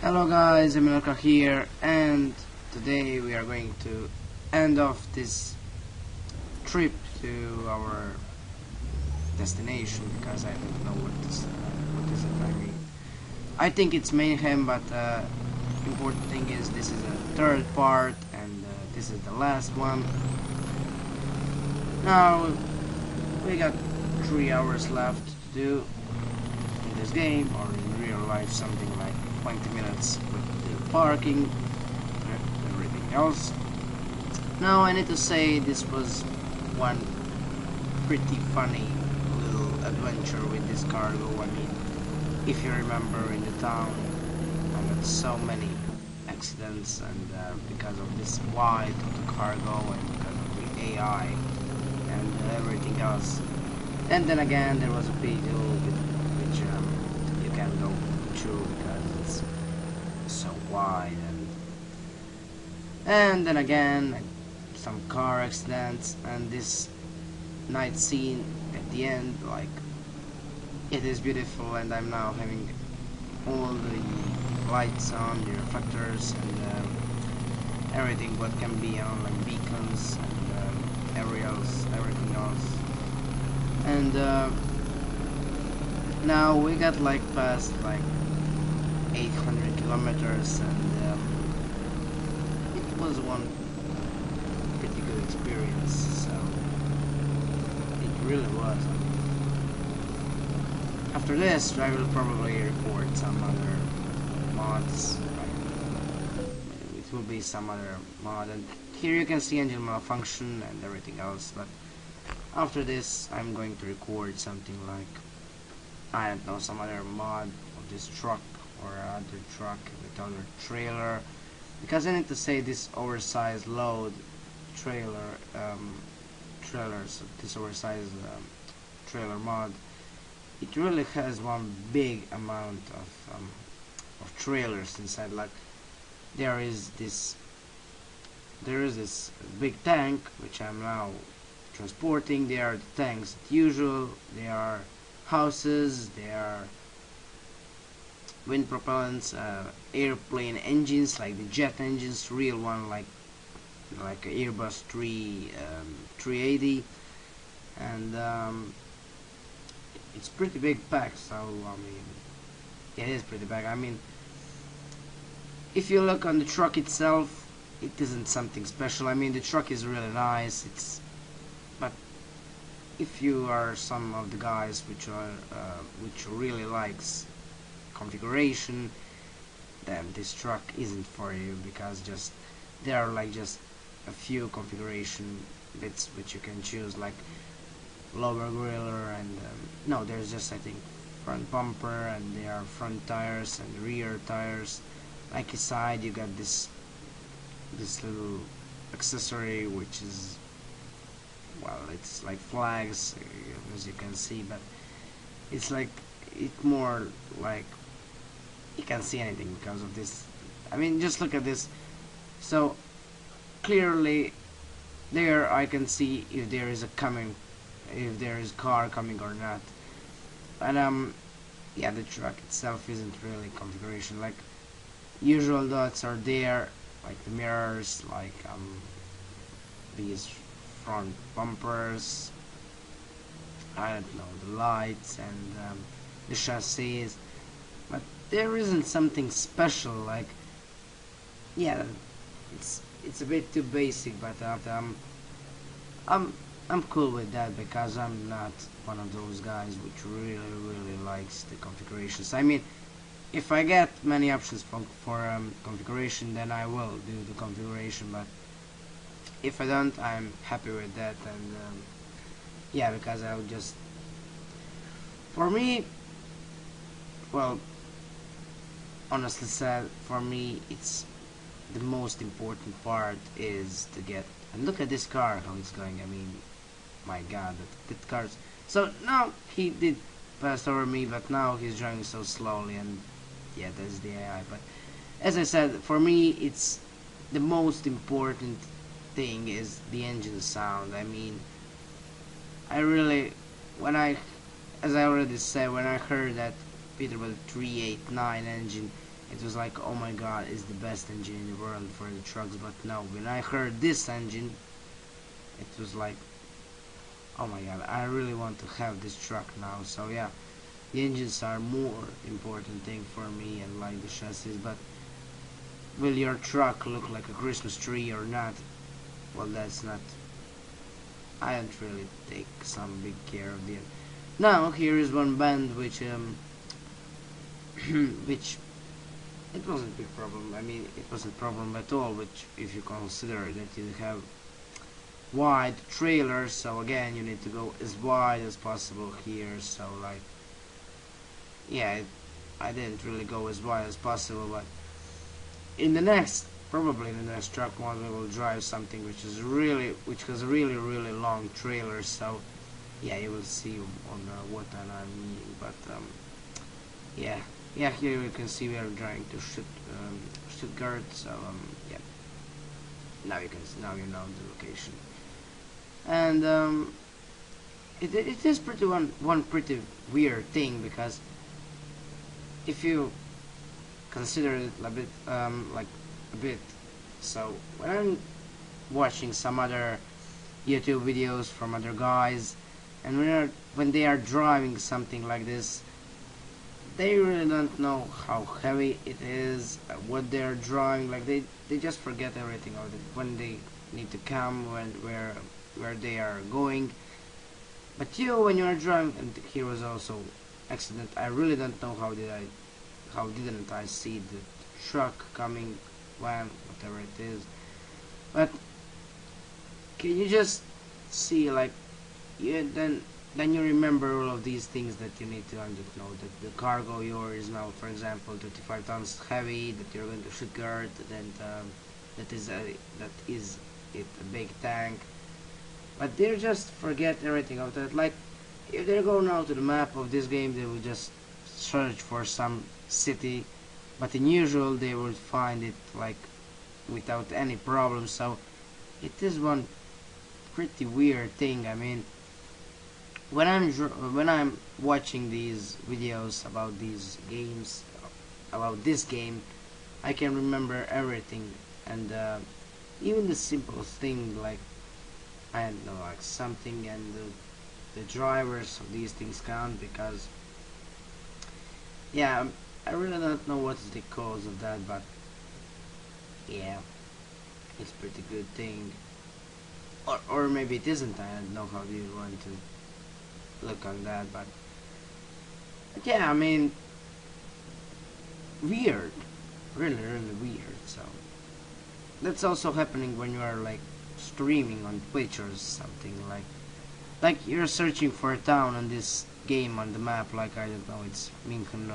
Hello guys, Emilka here, and today we are going to end off this trip to our destination because I don't know what is it. I mean, I think it's Mayhem, but important thing is this is a third part, and this is the last one. Now we got 3 hours left to do in this game, or in real life something like 20 minutes with the parking and everything else. Now I need to say this was one pretty funny little adventure with this cargo. I mean, if you remember, in the town I got so many accidents, and because of this wide of the cargo and because of the AI and everything else. And then again there was a big hole which you can go through because it's so wide, and then again some car accidents, and this night scene at the end, like, it is beautiful, and I'm now having all the lights on, the reflectors, and everything what can be on, like beacons and aerials, everything else. And now we got like past like 800 kilometers, and it was one pretty good experience, so it really was. After this I will probably record some other mods, it will be some other mod, and here you can see engine malfunction and everything else. But after this I'm going to record something like, I don't know, some other mod of this truck or other truck with other trailer, because I need to say this oversized load trailer this oversized trailer mod, it really has one big amount of trailers inside. Like, there is this big tank which I'm now transporting. They are the tanks as usual, they are houses, they are wind propellants, airplane engines like the jet engines, real one, like a Airbus 380, and it's pretty big pack. So I mean, it is pretty big. I mean, if you look on the truck itself, it isn't something special. I mean, the truck is really nice, but if you are some of the guys which really likes configuration, then this truck isn't for you, because there are like just a few configuration bits which you can choose, like lower griller, and no, there's just, I think, front bumper, and there are front tires and rear tires. Like inside you got this little accessory which is, well, it's like flags, as you can see, but it's more like you can't see anything because of this. I mean, just look at this. So clearly there I can see if there is car coming or not. And yeah, the truck itself isn't really configuration. Like, usual dots are there, like the mirrors, like these front bumpers, I don't know, the lights, and the chassis, but there isn't something special. Like, yeah, it's a bit too basic, but I'm cool with that, because I'm not one of those guys which really likes the configurations. I mean, if I get many options for configuration, then I will do the configuration, but if I don't, I'm happy with that. And yeah, because I'll just, for me, well, honestly said, for me it's the most important part is to get, and look at this car, how it's going. I mean, my god, that car's, so now he did pass over me, but now he's driving so slowly, and yeah, that's the AI. But as I said, for me it's the most important thing is the engine sound. I mean, I really, as I already said, when I heard that Peterbilt 389 engine, it was like, oh my god, it's the best engine in the world for the trucks. But no, when I heard this engine, it was like, oh my god, I really want to have this truck now. So yeah, the engines are more important thing for me, and like the chassis. But will your truck look like a Christmas tree or not? Well, that's not, I don't really take some big care of it. Now here is one band which which it wasn't a big problem. I mean, it wasn't a problem at all, which if you consider that you have wide trailers, so again you need to go as wide as possible here. So like, yeah, I didn't really go as wide as possible, but in the next, probably in the next truck one, we will drive something which has a really long trailer. So yeah, you will see on what I mean. But yeah, here you can see we are driving to Stuttgart. So yeah, now you know the location. And it is pretty one pretty weird thing, because if you consider it a bit like a bit, so when I'm watching some other YouTube videos from other guys, and when they are driving something like this, they really don't know how heavy it is, what they're driving. Like they just forget everything of it when they need to come, where they are going. But when you are driving, and here was also accident. I really don't know how didn't I see the truck coming, van, whatever it is. But can you just see, like, then you remember all of these things that you need to know, that the cargo yours is now, for example, 35 tons heavy, that you're going to Stuttgart, then that is it a big tank. But they just forget everything of that. Like, if they go now to the map of this game, they will just search for some city, but in usual they will find it like without any problem. So it is one pretty weird thing. I mean, when I'm watching these videos about these games, about this game, I can remember everything, and even the simplest thing, like, I don't know, like something, and the drivers of these things count, because yeah, I really don't know what's the cause of that, but yeah, it's pretty good thing, or maybe it isn't. I don't know how you want to look on that, but yeah, I mean, weird, really weird. So that's also happening when you are like streaming on Twitch or something, like you're searching for a town on this game on the map, like, I don't know, it's München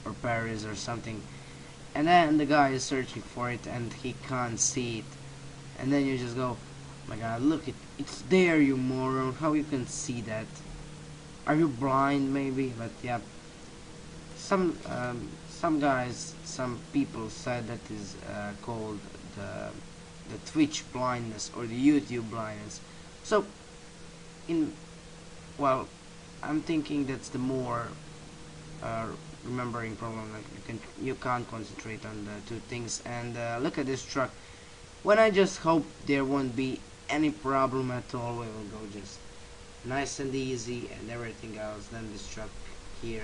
or Paris or something, and then the guy is searching for it and he can't see it, and then you just go, oh my god, look, it's there, you moron, how you can see that? Are you blind maybe? But yeah, some guys, some people said that is called the Twitch blindness or the YouTube blindness. So well, I'm thinking that's the more remembering problem. Like you can't concentrate on the two things. And look at this truck. When I just hope there won't be any problem at all, we will go just nice and easy and everything else. Then this truck here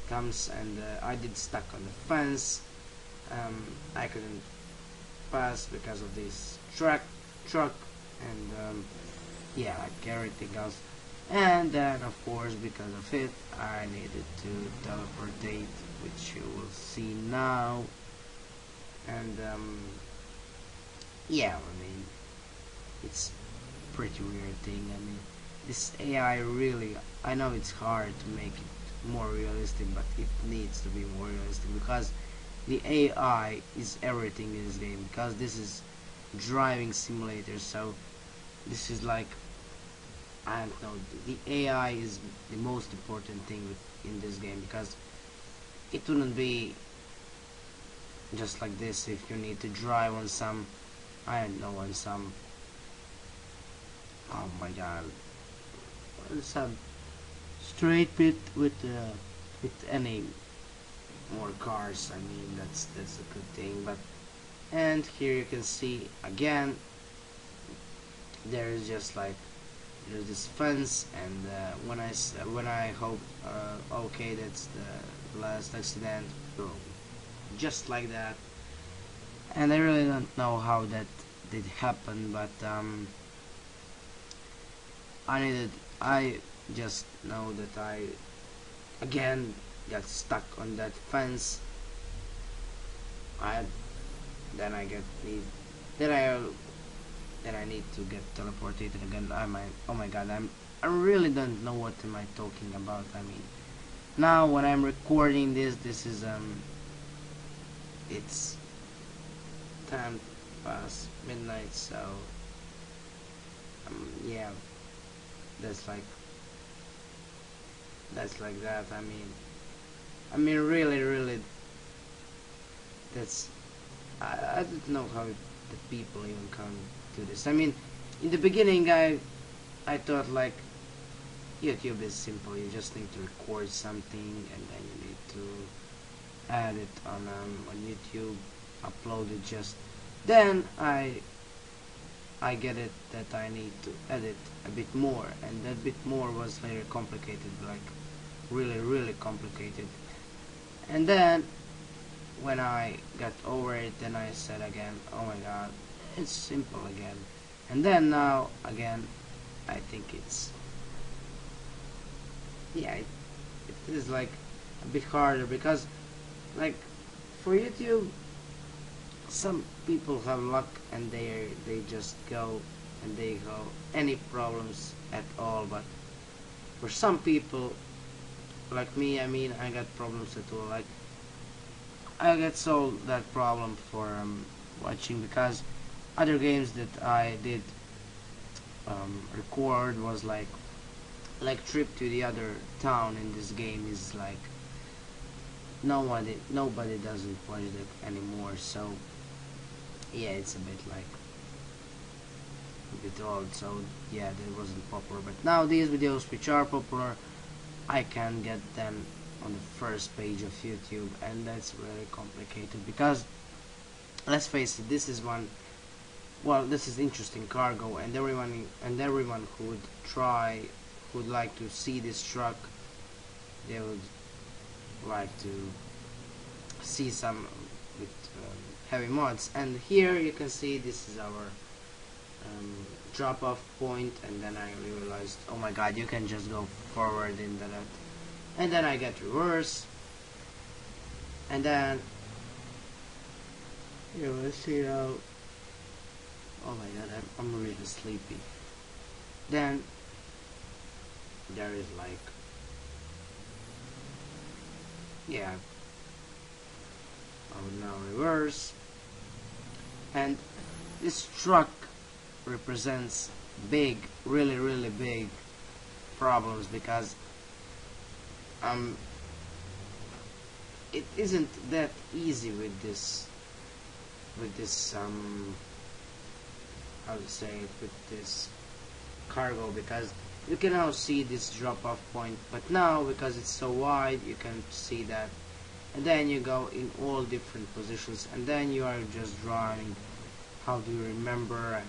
comes, and I did stuck on the fence. I couldn't pass because of this truck, and yeah, like everything else. And then of course, because of it, I needed to teleportate, which you will see now. And yeah, I mean, it's pretty weird thing. I mean, this AI really, I know it's hard to make it more realistic, but it needs to be more realistic, because the AI is everything in this game, because this is driving simulator. So this is like, I don't know, the AI is the most important thing in this game, because it wouldn't be just like this if you need to drive on some, I don't know, on some, oh my god, on some straight pit with any more cars. I mean, that's a good thing. But and here you can see again there is just like there's this fence, and when I hope okay, that's the last accident, boom, just like that. And I really don't know how that did happen, but I just know that I again got stuck on that fence. I then I get need then I need to get teleported again. Oh my god, I really don't know what am I talking about. I mean, now when I'm recording this is it's 10 past midnight, so yeah, that's like that. I mean really that's I don't know how the people even come to this. I mean, in the beginning I thought like YouTube is simple. You just need to record something and then you need to add it on YouTube, upload it. Just then I get it that I need to edit a bit more, and that bit more was very complicated, like really complicated. And then when I got over it, then I said again, oh my god, it's simple again. And then now again I think it's yeah, it is like a bit harder, because like for YouTube some people have luck and they just go and they have any problems at all. But for some people like me, I mean, I got problems at all. Like I get solved that problem for watching, because other games that I did record was like trip to the other town in this game is like nobody doesn't watch it anymore. So yeah, it's a bit like a bit old, so yeah, that wasn't popular. But now these videos which are popular, I can get them on the first page of YouTube, and that's really complicated, because let's face it, this is one, well, this is interesting cargo, and everyone who would like to see this truck, they would like to see some with heavy mods. And here you can see this is our drop off point, and then I realized, oh my god, you can just go forward in that, and then I get reverse, and then you will see now, oh my god, I'm really sleepy. Then there is like, yeah, I will now reverse, and this truck represents big, really big problems, because it isn't that easy with this how to say it, with this cargo, because you can now see this drop off point, but now because it's so wide you can see that, and then you go in all different positions, and then you are just drawing how do you remember,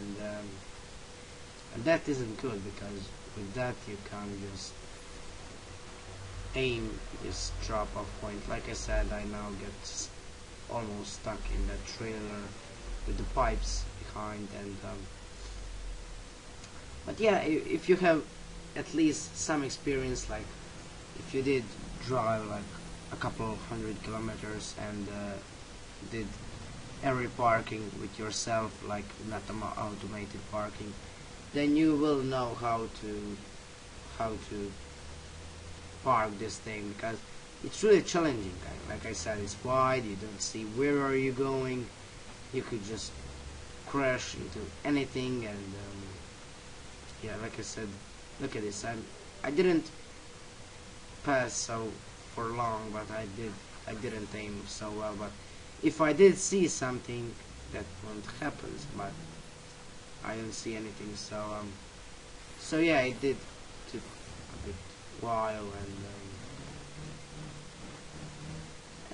and that isn't good, because with that you can't just aim this drop off point. Like I said, I now get almost stuck in that trailer with the pipes behind, and but yeah, if you have at least some experience, like if you did drive like a couple of 100 kilometers and did every parking with yourself, like not automated parking, then you will know how to park this thing, because it's really challenging. Like I said, it's wide, you don't see where are you going, you could just crash into anything, and yeah, like I said, look at this, I didn't pass so for long, but I didn't aim so well. But if I did see something, that won't happen, but I didn't see anything, so yeah, it did took a bit while,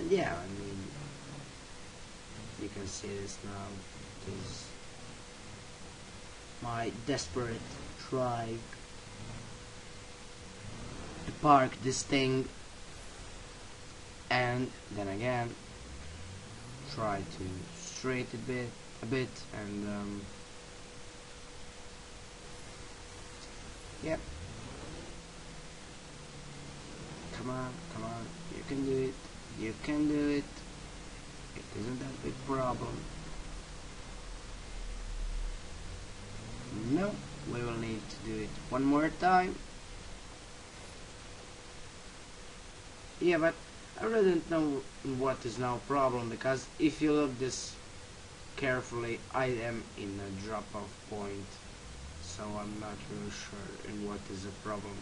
And yeah, I mean, you can see this now. It is my desperate try to park this thing, and then again try to straighten it a bit, and yep. Come on, come on, you can do it, you can do it. It isn't that big problem. No, we will need to do it one more time. Yeah, but I really don't know what is now problem, because if you look this carefully, I am in a drop-off point, so I'm not really sure in what is the problem,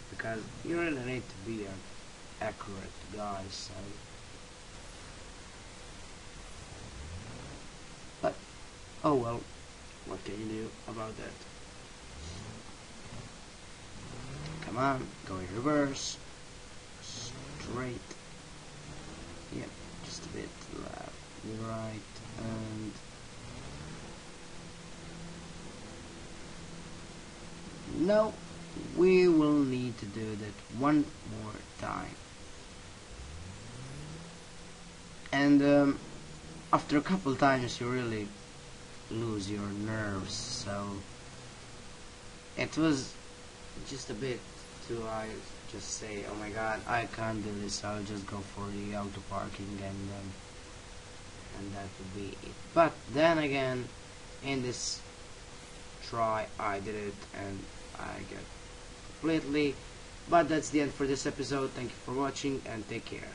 because you really need to be an accurate guy. So, but oh well, what can you do about that? Come on, go in reverse, straight. Yep, just a bit left, right, and no, we will need to do that one more time. And after a couple times you really lose your nerves, so it was just a bit too high. Just say, oh my god, I can't do this, I'll just go for the auto parking, and that would be it. But then again, in this try I did it, and I got completely. But that's the end for this episode. Thank you for watching, and take care.